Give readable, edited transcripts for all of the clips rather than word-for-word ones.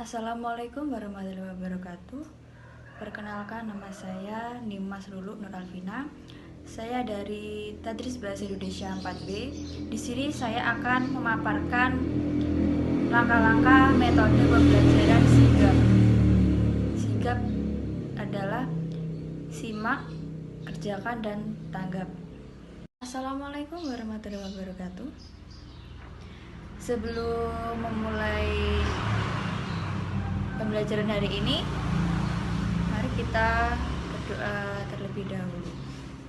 Assalamualaikum warahmatullahi wabarakatuh. Perkenalkan, nama saya Nimas Lulu Nur Alvina. Saya dari Tadris Bahasa Indonesia 4B. Di sini saya akan memaparkan langkah-langkah metode pembelajaran sigap. Sigap adalah simak, kerjakan, dan tanggap. Assalamualaikum warahmatullahi wabarakatuh. Sebelum memulai pembelajaran hari ini, mari kita berdoa terlebih dahulu.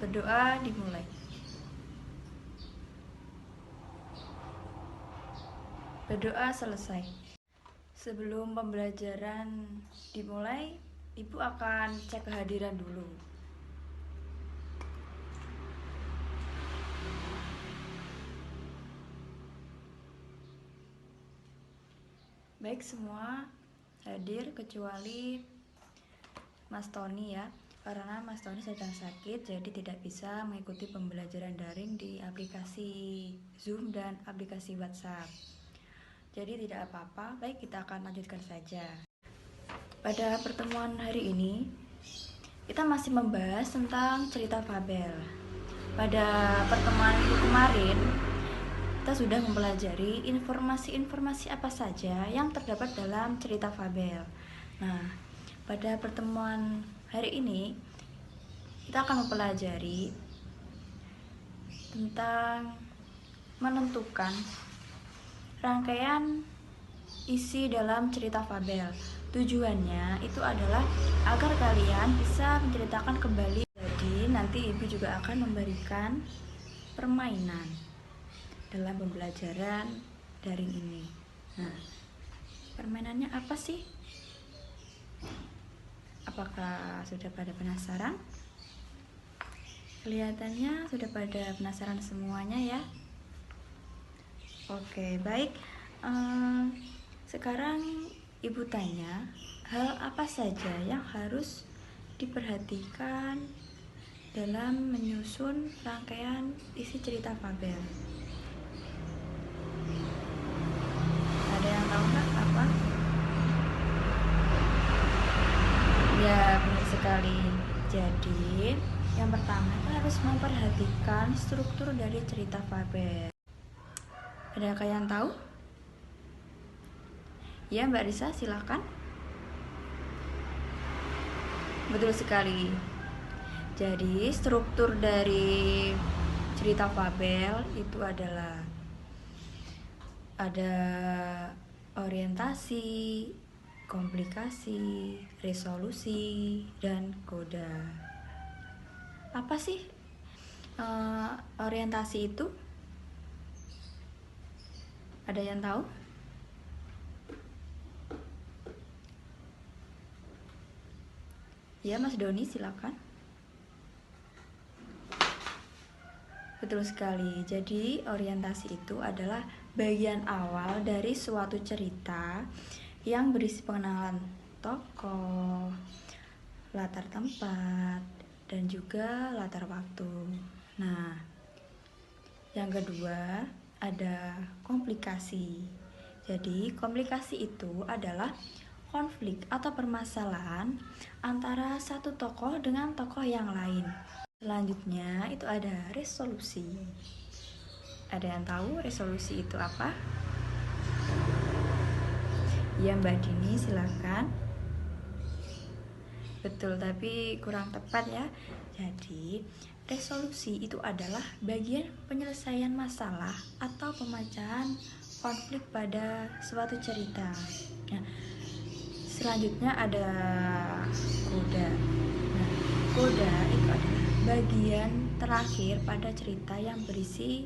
Berdoa dimulai. Berdoa selesai. Sebelum pembelajaran dimulai, Ibu akan cek kehadiran dulu. Baik, semua hadir kecuali Mas Tony ya, karena Mas Tony sedang sakit, jadi tidak bisa mengikuti pembelajaran daring di aplikasi Zoom dan aplikasi WhatsApp. Jadi tidak apa-apa, baik, kita akan lanjutkan saja. Pada pertemuan hari ini, kita masih membahas tentang cerita fabel. Pada pertemuan minggu kemarin, kita sudah mempelajari informasi-informasi apa saja yang terdapat dalam cerita fabel. Nah, pada pertemuan hari ini kita akan mempelajari tentang menentukan rangkaian isi dalam cerita fabel. Tujuannya itu adalah agar kalian bisa menceritakan kembali. Jadi nanti Ibu juga akan memberikan permainan dalam pembelajaran daring ini. Nah, permainannya apa sih? Apakah sudah pada penasaran? Kelihatannya sudah pada penasaran semuanya ya. Oke, baik. Sekarang Ibu tanya, hal apa saja yang harus diperhatikan dalam menyusun rangkaian isi cerita fabel? Ada yang tahu nggak apa? Ya, benar sekali. Jadi, yang pertama itu harus memperhatikan struktur dari cerita fabel. Adakah yang tahu? Ya, Mbak Risa, silakan. Betul sekali. Jadi, struktur dari cerita fabel itu adalah ada orientasi, komplikasi, resolusi, dan koda. Apa sih orientasi itu? Ada yang tahu? Ya, Mas Doni, silakan. Betul sekali. Jadi, orientasi itu adalah bagian awal dari suatu cerita yang berisi pengenalan tokoh, latar tempat, dan juga latar waktu. Nah, yang kedua ada komplikasi. Jadi, komplikasi itu adalah konflik atau permasalahan antara satu tokoh dengan tokoh yang lain. Selanjutnya itu ada resolusi. Ada yang tahu resolusi itu apa? Ya, Mbak Dini, silakan. Betul, tapi kurang tepat ya. Jadi, resolusi itu adalah bagian penyelesaian masalah atau pemecahan konflik pada suatu cerita. Nah, selanjutnya ada koda. Nah, koda itu adalah bagian terakhir pada cerita yang berisi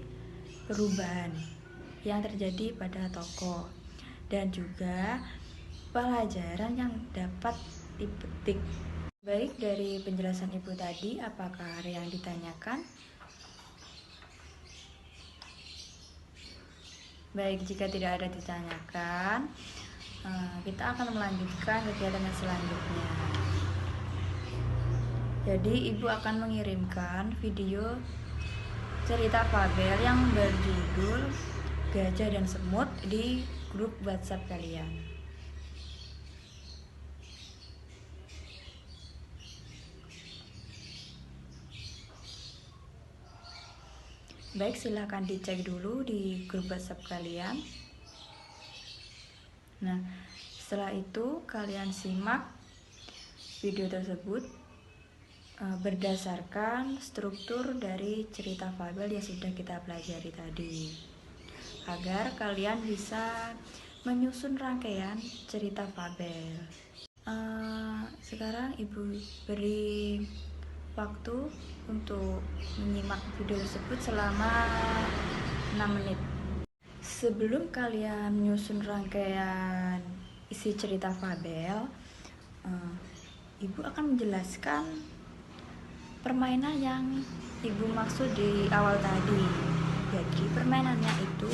perubahan yang terjadi pada tokoh dan juga pelajaran yang dapat dipetik. Baik, dari penjelasan Ibu tadi, apakah ada yang ditanyakan? Baik, jika tidak ada ditanyakan, kita akan melanjutkan kegiatan yang selanjutnya. Jadi, Ibu akan mengirimkan video cerita fabel yang berjudul Gajah dan Semut di grup WhatsApp kalian. Baik, silahkan dicek dulu di grup WhatsApp kalian. Nah, setelah itu kalian simak video tersebut berdasarkan struktur dari cerita fabel yang sudah kita pelajari tadi, agar kalian bisa menyusun rangkaian cerita fabel. Sekarang Ibu beri waktu untuk menyimak video tersebut selama 6 menit. Sebelum kalian menyusun rangkaian isi cerita fabel, Ibu akan menjelaskan permainan yang Ibu maksud di awal tadi. Jadi permainannya itu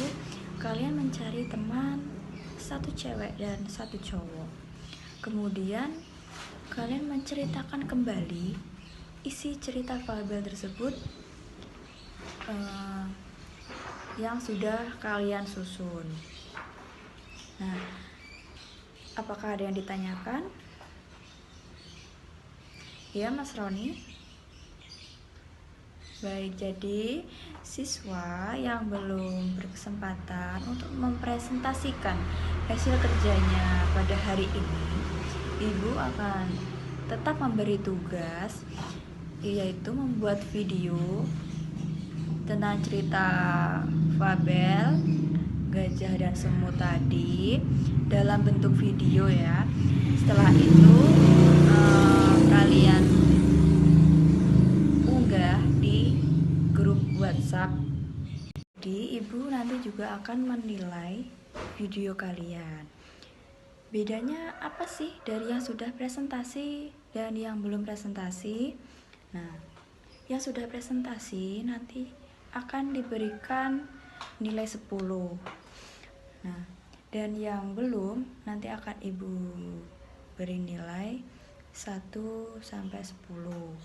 kalian mencari teman, satu cewek dan satu cowok. Kemudian kalian menceritakan kembali isi cerita fabel tersebut yang sudah kalian susun. Nah, apakah ada yang ditanyakan? Ya, Mas Roni. Baik, jadi siswa yang belum berkesempatan untuk mempresentasikan hasil kerjanya pada hari ini, Ibu akan tetap memberi tugas, yaitu membuat video tentang cerita fabel Gajah dan Semut tadi dalam bentuk video ya. Setelah itu kalian unggah di grup WhatsApp. Jadi Ibu nanti juga akan menilai video kalian. Bedanya apa sih dari yang sudah presentasi dan yang belum presentasi? Nah, yang sudah presentasi nanti akan diberikan nilai 10. Nah, dan yang belum nanti akan Ibu beri nilai 1 sampai 10.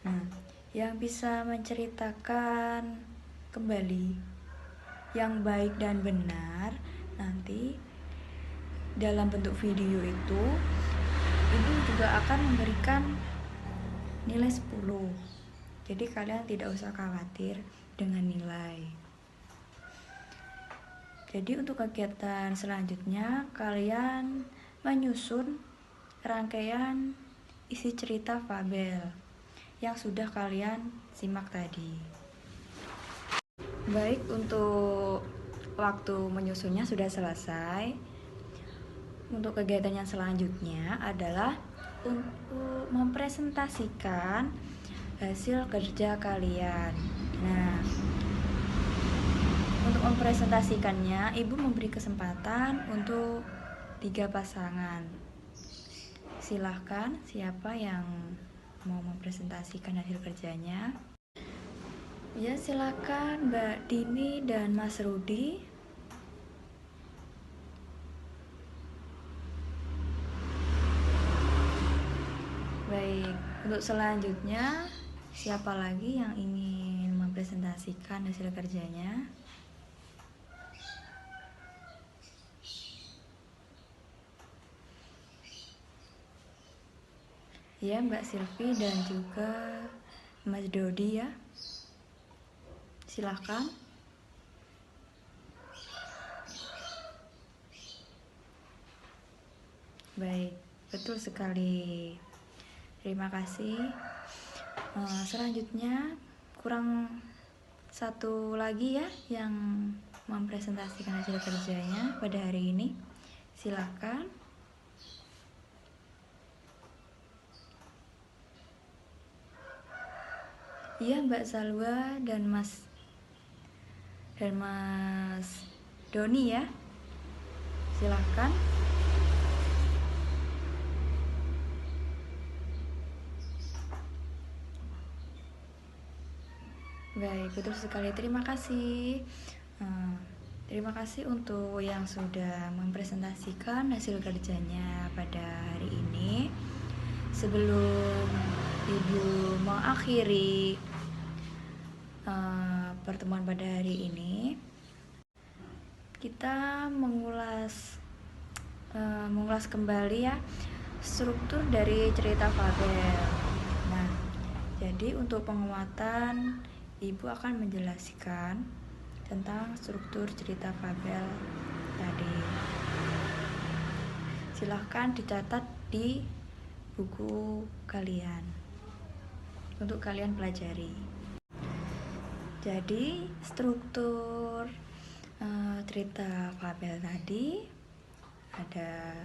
Nah, yang bisa menceritakan kembali yang baik dan benar nanti dalam bentuk video itu Ibu juga akan memberikan nilai 10. Jadi kalian tidak usah khawatir dengan nilai. Jadi untuk kegiatan selanjutnya kalian menyusun rangkaian isi cerita fabel yang sudah kalian simak tadi. Baik, untuk waktu menyusunnya sudah selesai. Untuk kegiatan yang selanjutnya adalah untuk mempresentasikan hasil kerja kalian. Nah, untuk mempresentasikannya, Ibu memberi kesempatan untuk 3 pasangan. Silahkan siapa yang mau mempresentasikan hasil kerjanya. Ya, silakan Mbak Dini dan Mas Rudi. Baik, untuk selanjutnya siapa lagi yang ingin mempresentasikan hasil kerjanya? Ya, Mbak Silvi dan juga Mas Dodi ya. Silahkan. Baik, betul sekali. Terima kasih. Selanjutnya kurang satu lagi ya yang mempresentasikan hasil kerjanya pada hari ini. Silahkan. Iya, Mbak Salwa dan Mas Doni ya. Silahkan. Baik, betul sekali. Terima kasih. Terima kasih untuk yang sudah mempresentasikan hasil kerjanya pada hari ini. Sebelum Ibu mengakhiri pertemuan pada hari ini, kita mengulas kembali ya struktur dari cerita fabel. Nah, jadi untuk penguatan Ibu akan menjelaskan tentang struktur cerita fabel tadi. Silahkan dicatat di buku kalian untuk kalian pelajari. Jadi struktur cerita fabel tadi ada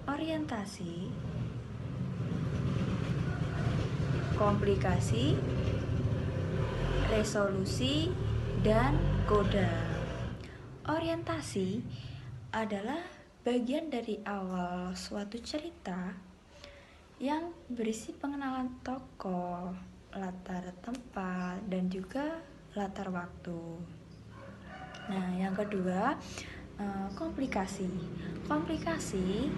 orientasi, komplikasi, resolusi, dan koda. Orientasi adalah bagian dari awal suatu cerita yang berisi pengenalan tokoh, latar tempat, dan juga latar waktu. Nah, yang kedua, komplikasi. Komplikasi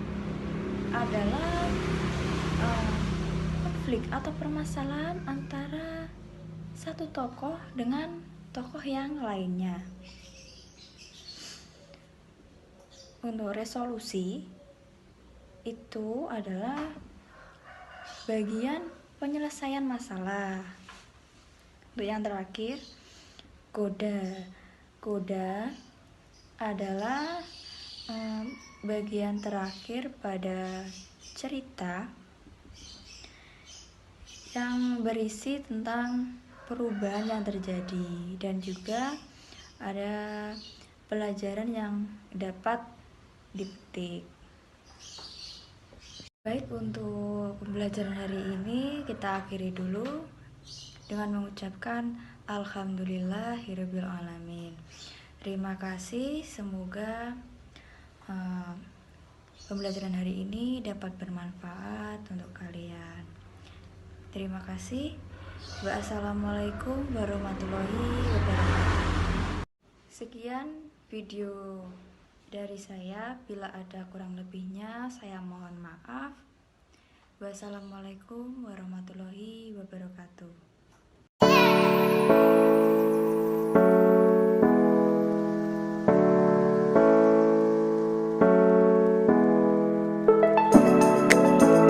adalah konflik atau permasalahan antara satu tokoh dengan tokoh yang lainnya. Untuk resolusi itu adalah bagian penyelesaian masalah. Untuk yang terakhir, koda. Koda adalah bagian terakhir pada cerita yang berisi tentang perubahan yang terjadi dan juga ada pelajaran yang dapat dipetik. Baik, untuk pembelajaran hari ini kita akhiri dulu dengan mengucapkan Alhamdulillahirabbil alamin. Terima kasih, semoga pembelajaran hari ini dapat bermanfaat untuk kalian. Terima kasih. Wassalamualaikum warahmatullahi wabarakatuh. Sekian video dari saya. Bila ada kurang lebihnya, saya mohon maaf. Wassalamualaikum warahmatullahi